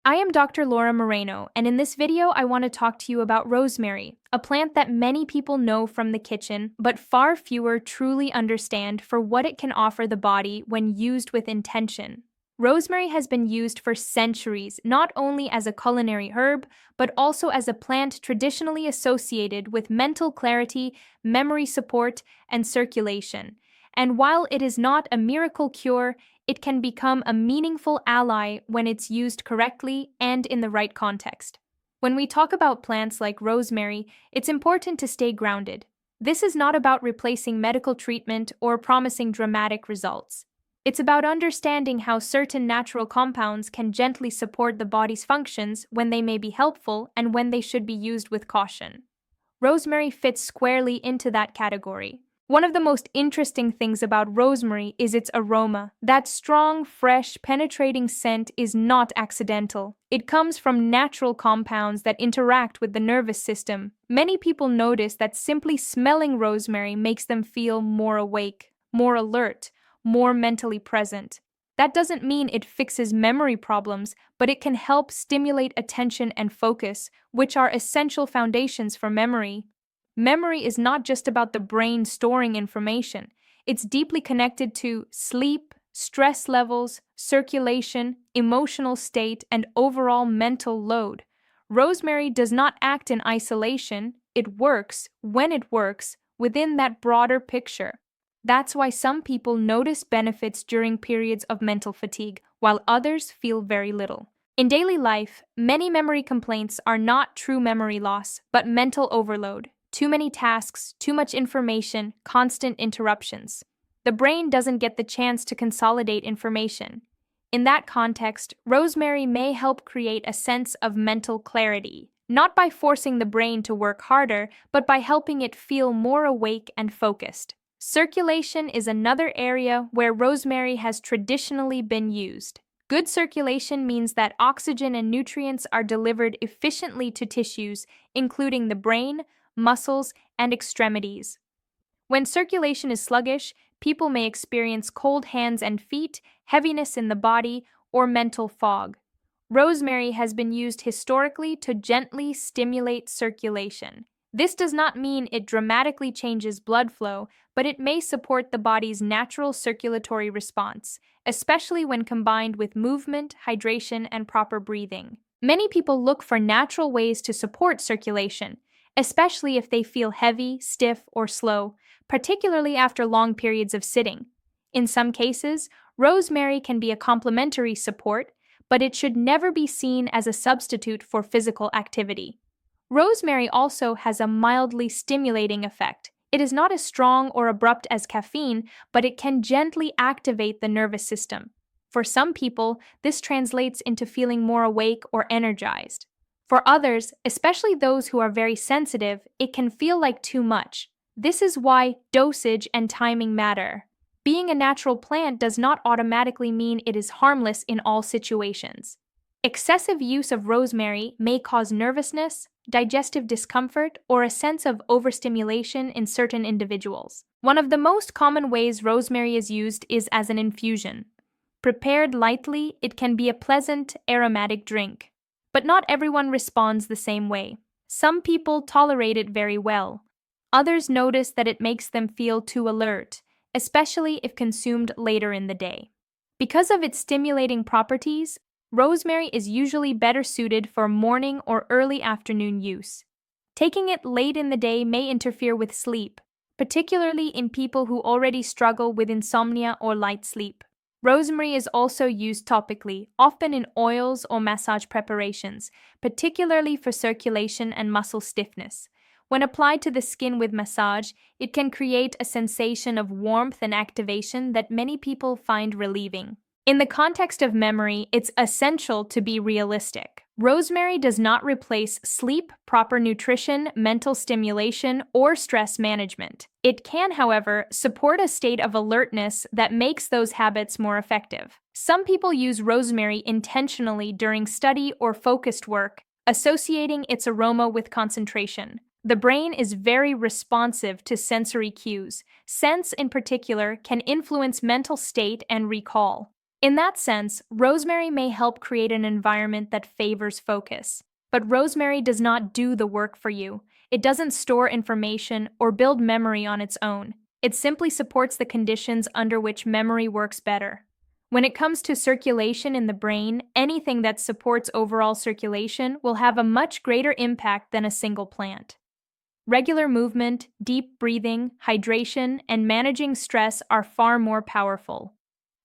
I am Dr. Laura Moreno, and in this video, I want to talk to you about rosemary, a plant that many people know from the kitchen, but far fewer truly understand for what it can offer the body when used with intention. Rosemary has been used for centuries, not only as a culinary herb, but also as a plant traditionally associated with mental clarity, memory support, and circulation. And while it is not a miracle cure, it can become a meaningful ally when it's used correctly and in the right context. When we talk about plants like rosemary, it's important to stay grounded. This is not about replacing medical treatment or promising dramatic results. It's about understanding how certain natural compounds can gently support the body's functions, when they may be helpful and when they should be used with caution. Rosemary fits squarely into that category. One of the most interesting things about rosemary is its aroma. That strong, fresh, penetrating scent is not accidental. It comes from natural compounds that interact with the nervous system. Many people notice that simply smelling rosemary makes them feel more awake, more alert, more mentally present. That doesn't mean it fixes memory problems, but it can help stimulate attention and focus, which are essential foundations for memory. Memory is not just about the brain storing information. It's deeply connected to sleep, stress levels, circulation, emotional state, and overall mental load. Rosemary does not act in isolation. It works, when it works, within that broader picture. That's why some people notice benefits during periods of mental fatigue, while others feel very little. In daily life, many memory complaints are not true memory loss, but mental overload. Too many tasks, too much information, constant interruptions. The brain doesn't get the chance to consolidate information. In that context, rosemary may help create a sense of mental clarity, not by forcing the brain to work harder, but by helping it feel more awake and focused. Circulation is another area where rosemary has traditionally been used. Good circulation means that oxygen and nutrients are delivered efficiently to tissues, including the brain, muscles, and extremities. When circulation is sluggish, people may experience cold hands and feet, heaviness in the body, or mental fog. Rosemary has been used historically to gently stimulate circulation. This does not mean it dramatically changes blood flow, but it may support the body's natural circulatory response, especially when combined with movement, hydration, and proper breathing. Many people look for natural ways to support circulation, especially if they feel heavy, stiff, or slow, particularly after long periods of sitting. In some cases, rosemary can be a complementary support, but it should never be seen as a substitute for physical activity. Rosemary also has a mildly stimulating effect. It is not as strong or abrupt as caffeine, but it can gently activate the nervous system. For some people, this translates into feeling more awake or energized. For others, especially those who are very sensitive, it can feel like too much. This is why dosage and timing matter. Being a natural plant does not automatically mean it is harmless in all situations. Excessive use of rosemary may cause nervousness, digestive discomfort, or a sense of overstimulation in certain individuals. One of the most common ways rosemary is used is as an infusion. Prepared lightly, it can be a pleasant, aromatic drink. But not everyone responds the same way. Some people tolerate it very well. Others notice that it makes them feel too alert, especially if consumed later in the day. Because of its stimulating properties, rosemary is usually better suited for morning or early afternoon use. Taking it late in the day may interfere with sleep, particularly in people who already struggle with insomnia or light sleep. Rosemary is also used topically, often in oils or massage preparations, particularly for circulation and muscle stiffness. When applied to the skin with massage, it can create a sensation of warmth and activation that many people find relieving. In the context of memory, it's essential to be realistic. Rosemary does not replace sleep, proper nutrition, mental stimulation, or stress management. It can, however, support a state of alertness that makes those habits more effective. Some people use rosemary intentionally during study or focused work, associating its aroma with concentration. The brain is very responsive to sensory cues. Scents, in particular, can influence mental state and recall. In that sense, rosemary may help create an environment that favors focus. But rosemary does not do the work for you. It doesn't store information or build memory on its own. It simply supports the conditions under which memory works better. When it comes to circulation in the brain, anything that supports overall circulation will have a much greater impact than a single plant. Regular movement, deep breathing, hydration, and managing stress are far more powerful.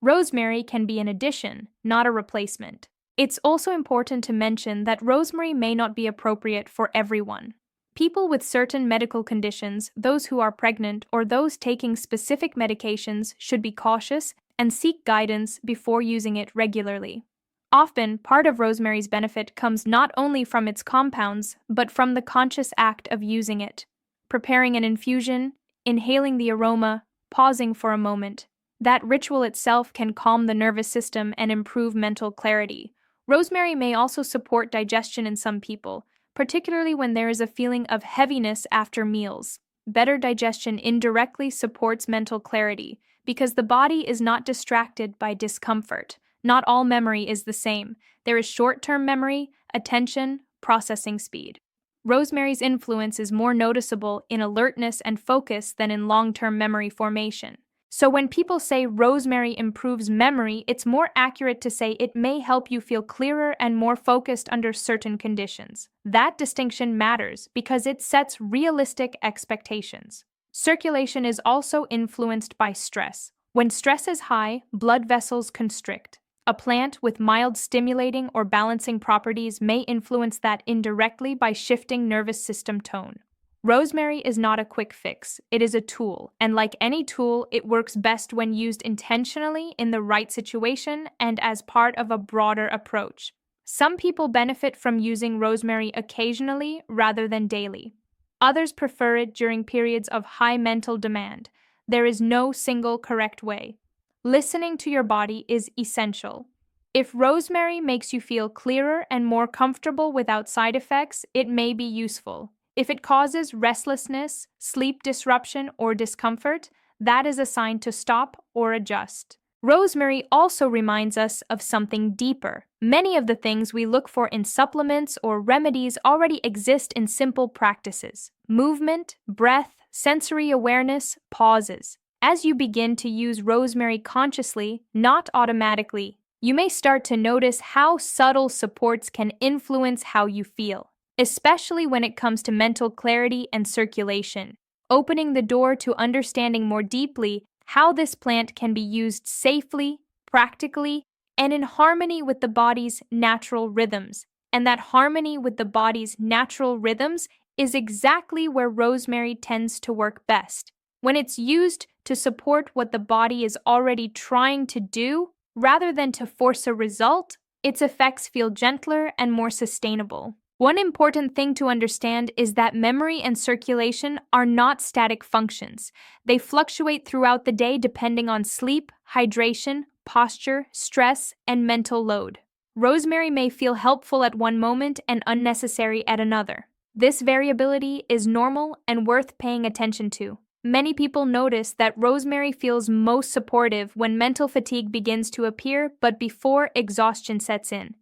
Rosemary can be an addition, not a replacement. It's also important to mention that rosemary may not be appropriate for everyone. People with certain medical conditions, those who are pregnant, or those taking specific medications should be cautious and seek guidance before using it regularly. Often, part of rosemary's benefit comes not only from its compounds, but from the conscious act of using it. Preparing an infusion, inhaling the aroma, pausing for a moment. That ritual itself can calm the nervous system and improve mental clarity. Rosemary may also support digestion in some people, particularly when there is a feeling of heaviness after meals. Better digestion indirectly supports mental clarity because the body is not distracted by discomfort. Not all memory is the same. There is short-term memory, attention, processing speed. Rosemary's influence is more noticeable in alertness and focus than in long-term memory formation. So when people say rosemary improves memory, it's more accurate to say it may help you feel clearer and more focused under certain conditions. That distinction matters because it sets realistic expectations. Circulation is also influenced by stress. When stress is high, blood vessels constrict. A plant with mild stimulating or balancing properties may influence that indirectly by shifting nervous system tone. Rosemary is not a quick fix. It is a tool, and like any tool, it works best when used intentionally in the right situation and as part of a broader approach. Some people benefit from using rosemary occasionally rather than daily. Others prefer it during periods of high mental demand. There is no single correct way. Listening to your body is essential. If rosemary makes you feel clearer and more comfortable without side effects, it may be useful. If it causes restlessness, sleep disruption, or discomfort, that is a sign to stop or adjust. Rosemary also reminds us of something deeper. Many of the things we look for in supplements or remedies already exist in simple practices: movement, breath, sensory awareness, pauses. As you begin to use rosemary consciously, not automatically, you may start to notice how subtle supports can influence how you feel, especially when it comes to mental clarity and circulation, opening the door to understanding more deeply how this plant can be used safely, practically, and in harmony with the body's natural rhythms. And that harmony with the body's natural rhythms is exactly where rosemary tends to work best. When it's used to support what the body is already trying to do, rather than to force a result, its effects feel gentler and more sustainable. One important thing to understand is that memory and circulation are not static functions. They fluctuate throughout the day depending on sleep, hydration, posture, stress, and mental load. Rosemary may feel helpful at one moment and unnecessary at another. This variability is normal and worth paying attention to. Many people notice that rosemary feels most supportive when mental fatigue begins to appear, but before exhaustion sets in.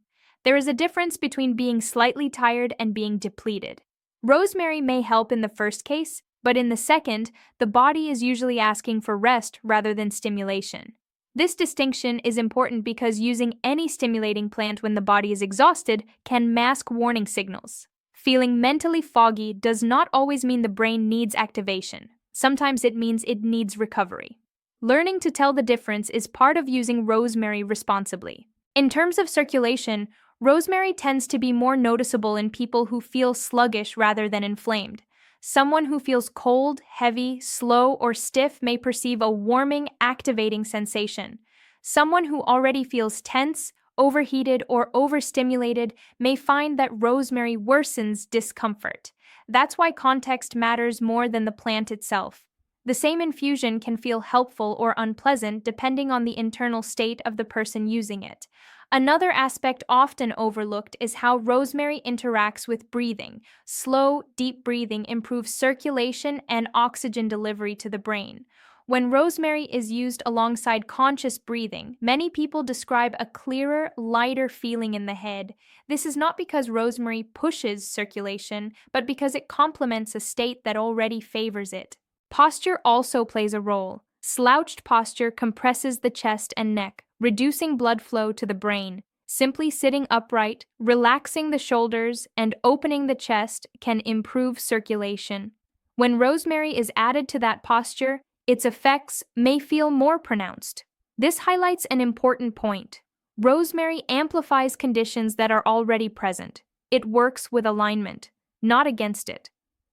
There is a difference between being slightly tired and being depleted. Rosemary may help in the first case, but in the second, the body is usually asking for rest rather than stimulation. This distinction is important because using any stimulating plant when the body is exhausted can mask warning signals. Feeling mentally foggy does not always mean the brain needs activation. Sometimes it means it needs recovery. Learning to tell the difference is part of using rosemary responsibly. In terms of circulation, rosemary tends to be more noticeable in people who feel sluggish rather than inflamed. Someone who feels cold, heavy, slow, or stiff may perceive a warming, activating sensation. Someone who already feels tense, overheated, or overstimulated may find that rosemary worsens discomfort. That's why context matters more than the plant itself. The same infusion can feel helpful or unpleasant depending on the internal state of the person using it. Another aspect often overlooked is how rosemary interacts with breathing. Slow, deep breathing improves circulation and oxygen delivery to the brain. When rosemary is used alongside conscious breathing, many people describe a clearer, lighter feeling in the head. This is not because rosemary pushes circulation, but because it complements a state that already favors it. Posture also plays a role. Slouched posture compresses the chest and neck, reducing blood flow to the brain. Simply sitting upright, relaxing the shoulders, and opening the chest can improve circulation. When rosemary is added to that posture, its effects may feel more pronounced. This highlights an important point. Rosemary amplifies conditions that are already present. It works with alignment, not against it.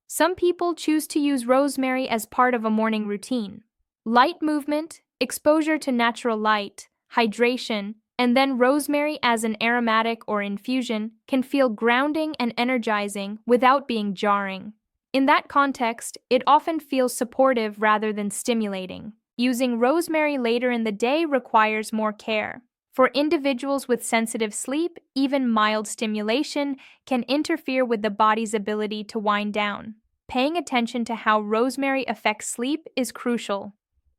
Some people choose to use rosemary as part of a morning routine. Light movement, exposure to natural light, hydration, and then rosemary as an aromatic or infusion can feel grounding and energizing without being jarring. In that context, it often feels supportive rather than stimulating. Using rosemary later in the day requires more care. For individuals with sensitive sleep, even mild stimulation can interfere with the body's ability to wind down. Paying attention to how rosemary affects sleep is crucial.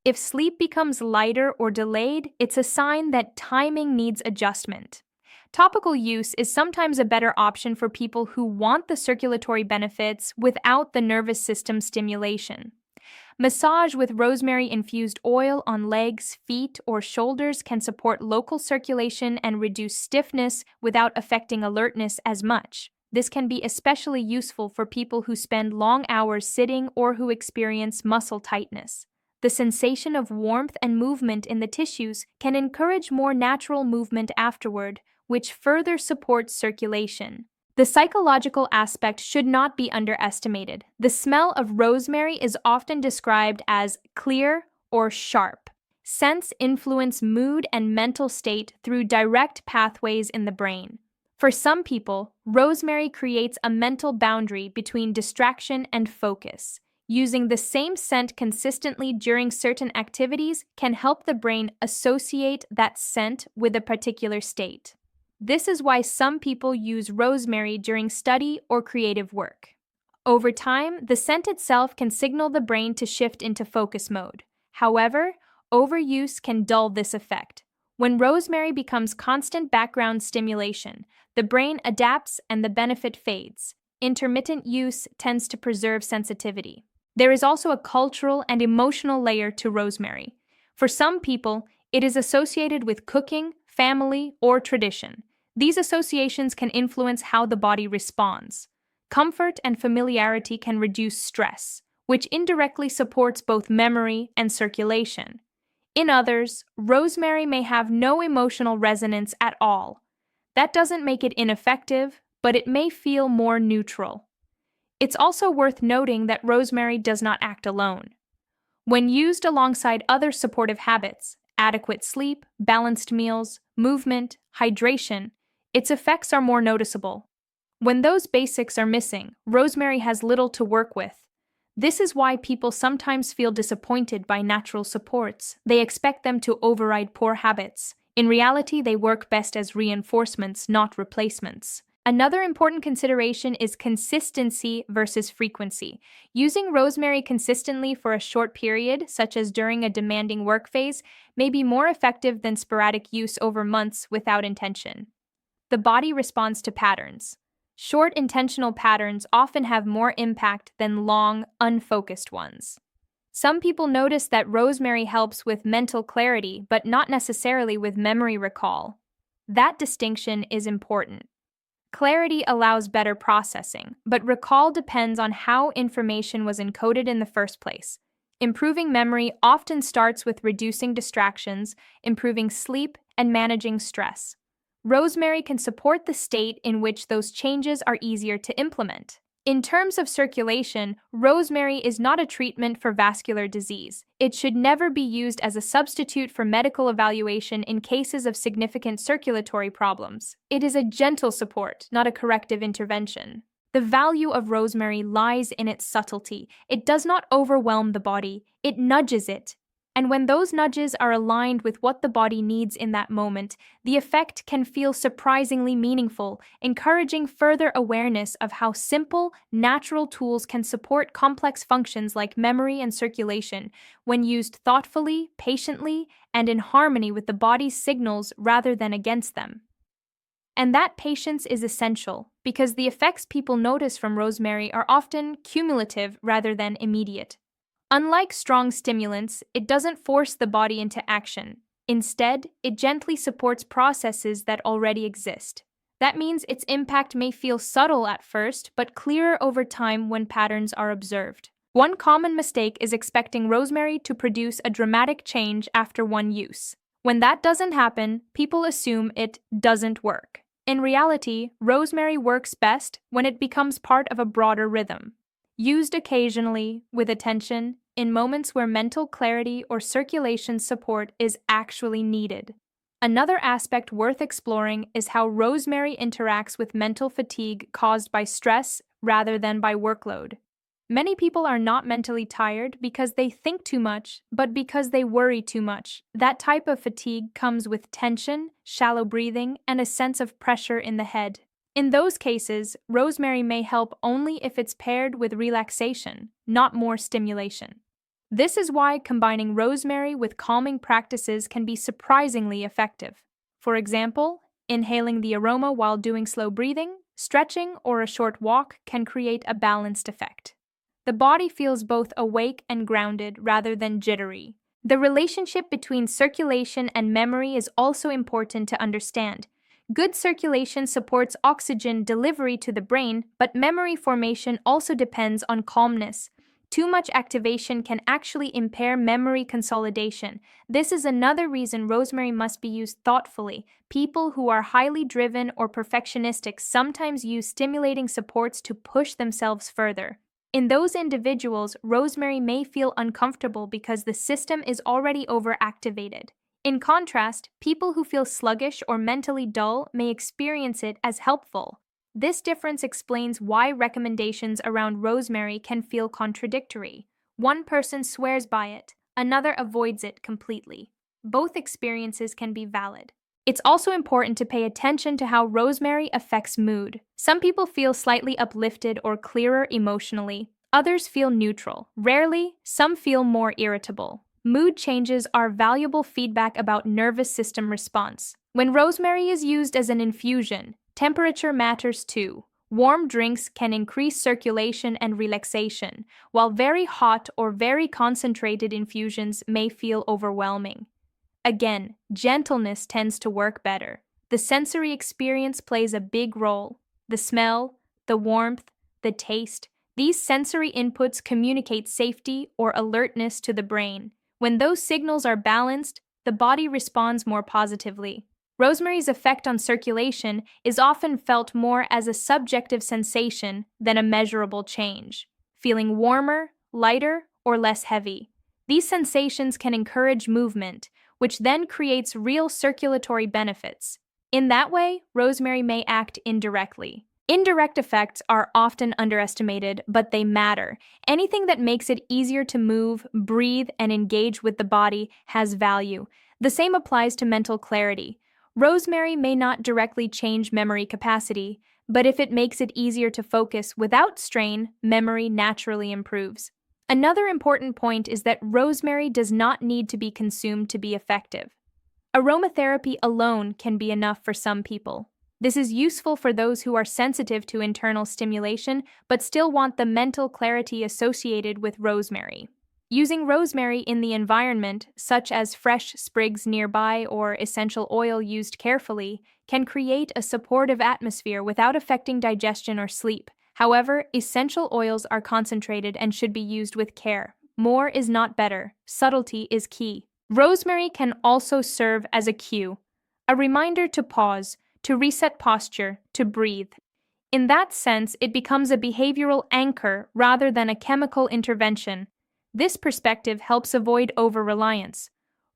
If sleep becomes lighter or delayed, it's a sign that timing needs adjustment. Topical use is sometimes a better option for people who want the circulatory benefits without the nervous system stimulation. Massage with rosemary-infused oil on legs, feet, or shoulders can support local circulation and reduce stiffness without affecting alertness as much. This can be especially useful for people who spend long hours sitting or who experience muscle tightness. The sensation of warmth and movement in the tissues can encourage more natural movement afterward, which further supports circulation. The psychological aspect should not be underestimated. The smell of rosemary is often described as clear or sharp. Scents influence mood and mental state through direct pathways in the brain. For some people, rosemary creates a mental boundary between distraction and focus. Using the same scent consistently during certain activities can help the brain associate that scent with a particular state. This is why some people use rosemary during study or creative work. Over time, the scent itself can signal the brain to shift into focus mode. However, overuse can dull this effect. When rosemary becomes constant background stimulation, the brain adapts and the benefit fades. Intermittent use tends to preserve sensitivity. There is also a cultural and emotional layer to rosemary. For some people, it is associated with cooking, family, or tradition. These associations can influence how the body responds. Comfort and familiarity can reduce stress, which indirectly supports both memory and circulation. In others, rosemary may have no emotional resonance at all. That doesn't make it ineffective, but it may feel more neutral. It's also worth noting that rosemary does not act alone. When used alongside other supportive habits, adequate sleep, balanced meals, movement, hydration, its effects are more noticeable. When those basics are missing, rosemary has little to work with. This is why people sometimes feel disappointed by natural supports. They expect them to override poor habits. In reality, they work best as reinforcements, not replacements. Another important consideration is consistency versus frequency. Using rosemary consistently for a short period, such as during a demanding work phase, may be more effective than sporadic use over months without intention. The body responds to patterns. Short, intentional patterns often have more impact than long, unfocused ones. Some people notice that rosemary helps with mental clarity, but not necessarily with memory recall. That distinction is important. Clarity allows better processing, but recall depends on how information was encoded in the first place. Improving memory often starts with reducing distractions, improving sleep, and managing stress. Rosemary can support the state in which those changes are easier to implement. In terms of circulation, rosemary is not a treatment for vascular disease. It should never be used as a substitute for medical evaluation in cases of significant circulatory problems. It is a gentle support, not a corrective intervention. The value of rosemary lies in its subtlety. It does not overwhelm the body, it nudges it. And when those nudges are aligned with what the body needs in that moment, the effect can feel surprisingly meaningful, encouraging further awareness of how simple, natural tools can support complex functions like memory and circulation when used thoughtfully, patiently, and in harmony with the body's signals rather than against them. And that patience is essential because the effects people notice from rosemary are often cumulative rather than immediate. Unlike strong stimulants, it doesn't force the body into action. Instead, it gently supports processes that already exist. That means its impact may feel subtle at first, but clearer over time when patterns are observed. One common mistake is expecting rosemary to produce a dramatic change after one use. When that doesn't happen, people assume it doesn't work. In reality, rosemary works best when it becomes part of a broader rhythm. Used occasionally, with attention, in moments where mental clarity or circulation support is actually needed. Another aspect worth exploring is how rosemary interacts with mental fatigue caused by stress rather than by workload. Many people are not mentally tired because they think too much, but because they worry too much. That type of fatigue comes with tension, shallow breathing, and a sense of pressure in the head. In those cases, rosemary may help only if it's paired with relaxation, not more stimulation. This is why combining rosemary with calming practices can be surprisingly effective. For example, inhaling the aroma while doing slow breathing, stretching, or a short walk can create a balanced effect. The body feels both awake and grounded rather than jittery. The relationship between circulation and memory is also important to understand. Good circulation supports oxygen delivery to the brain, but memory formation also depends on calmness. Too much activation can actually impair memory consolidation. This is another reason rosemary must be used thoughtfully. People who are highly driven or perfectionistic sometimes use stimulating supports to push themselves further. In those individuals, rosemary may feel uncomfortable because the system is already overactivated. In contrast, people who feel sluggish or mentally dull may experience it as helpful. This difference explains why recommendations around rosemary can feel contradictory. One person swears by it, another avoids it completely. Both experiences can be valid. It's also important to pay attention to how rosemary affects mood. Some people feel slightly uplifted or clearer emotionally. Others feel neutral. Rarely, some feel more irritable. Mood changes are valuable feedback about nervous system response. When rosemary is used as an infusion, temperature matters too. Warm drinks can increase circulation and relaxation, while very hot or very concentrated infusions may feel overwhelming. Again, gentleness tends to work better. The sensory experience plays a big role. The smell, the warmth, the taste, these sensory inputs communicate safety or alertness to the brain. When those signals are balanced, the body responds more positively. Rosemary's effect on circulation is often felt more as a subjective sensation than a measurable change, feeling warmer, lighter, or less heavy. These sensations can encourage movement, which then creates real circulatory benefits. In that way, rosemary may act indirectly. Indirect effects are often underestimated, but they matter. Anything that makes it easier to move, breathe, and engage with the body has value. The same applies to mental clarity. Rosemary may not directly change memory capacity, but if it makes it easier to focus without strain, memory naturally improves. Another important point is that rosemary does not need to be consumed to be effective. Aromatherapy alone can be enough for some people. This is useful for those who are sensitive to internal stimulation but still want the mental clarity associated with rosemary. Using rosemary in the environment, such as fresh sprigs nearby or essential oil used carefully, can create a supportive atmosphere without affecting digestion or sleep. However, essential oils are concentrated and should be used with care. More is not better. Subtlety is key. Rosemary can also serve as a cue, a reminder to pause, to reset posture, to breathe. In that sense, it becomes a behavioral anchor rather than a chemical intervention. This perspective helps avoid over-reliance.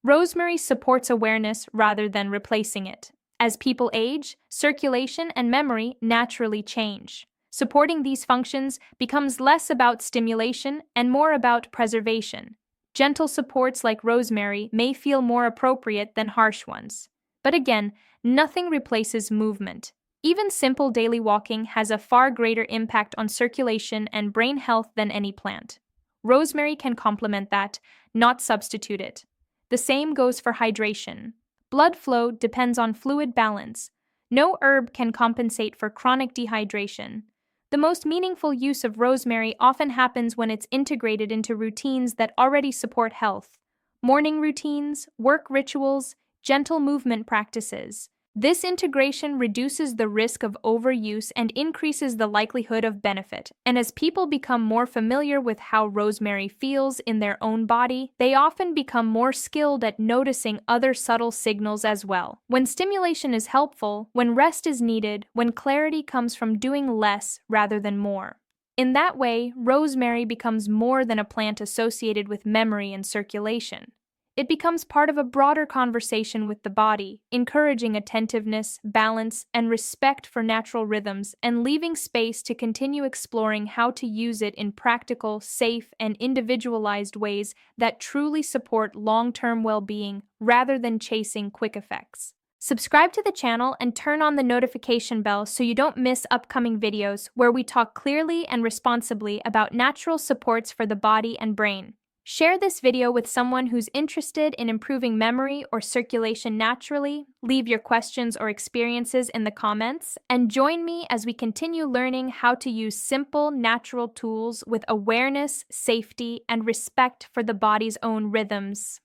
Rosemary supports awareness rather than replacing it. As people age, circulation and memory naturally change. Supporting these functions becomes less about stimulation and more about preservation. Gentle supports like rosemary may feel more appropriate than harsh ones. But again, nothing replaces movement. Even simple daily walking has a far greater impact on circulation and brain health than any plant. Rosemary can complement that, not substitute it. The same goes for hydration. Blood flow depends on fluid balance. No herb can compensate for chronic dehydration. The most meaningful use of rosemary often happens when it's integrated into routines that already support health. Morning routines, work rituals, gentle movement practices. This integration reduces the risk of overuse and increases the likelihood of benefit. And as people become more familiar with how rosemary feels in their own body, they often become more skilled at noticing other subtle signals as well. When stimulation is helpful, when rest is needed, when clarity comes from doing less rather than more. In that way, rosemary becomes more than a plant associated with memory and circulation. It becomes part of a broader conversation with the body, encouraging attentiveness, balance, and respect for natural rhythms, and leaving space to continue exploring how to use it in practical, safe, and individualized ways that truly support long-term well-being rather than chasing quick effects. Subscribe to the channel and turn on the notification bell so you don't miss upcoming videos where we talk clearly and responsibly about natural supports for the body and brain. Share this video with someone who's interested in improving memory or circulation naturally. Leave your questions or experiences in the comments, and join me as we continue learning how to use simple, natural tools with awareness, safety, and respect for the body's own rhythms.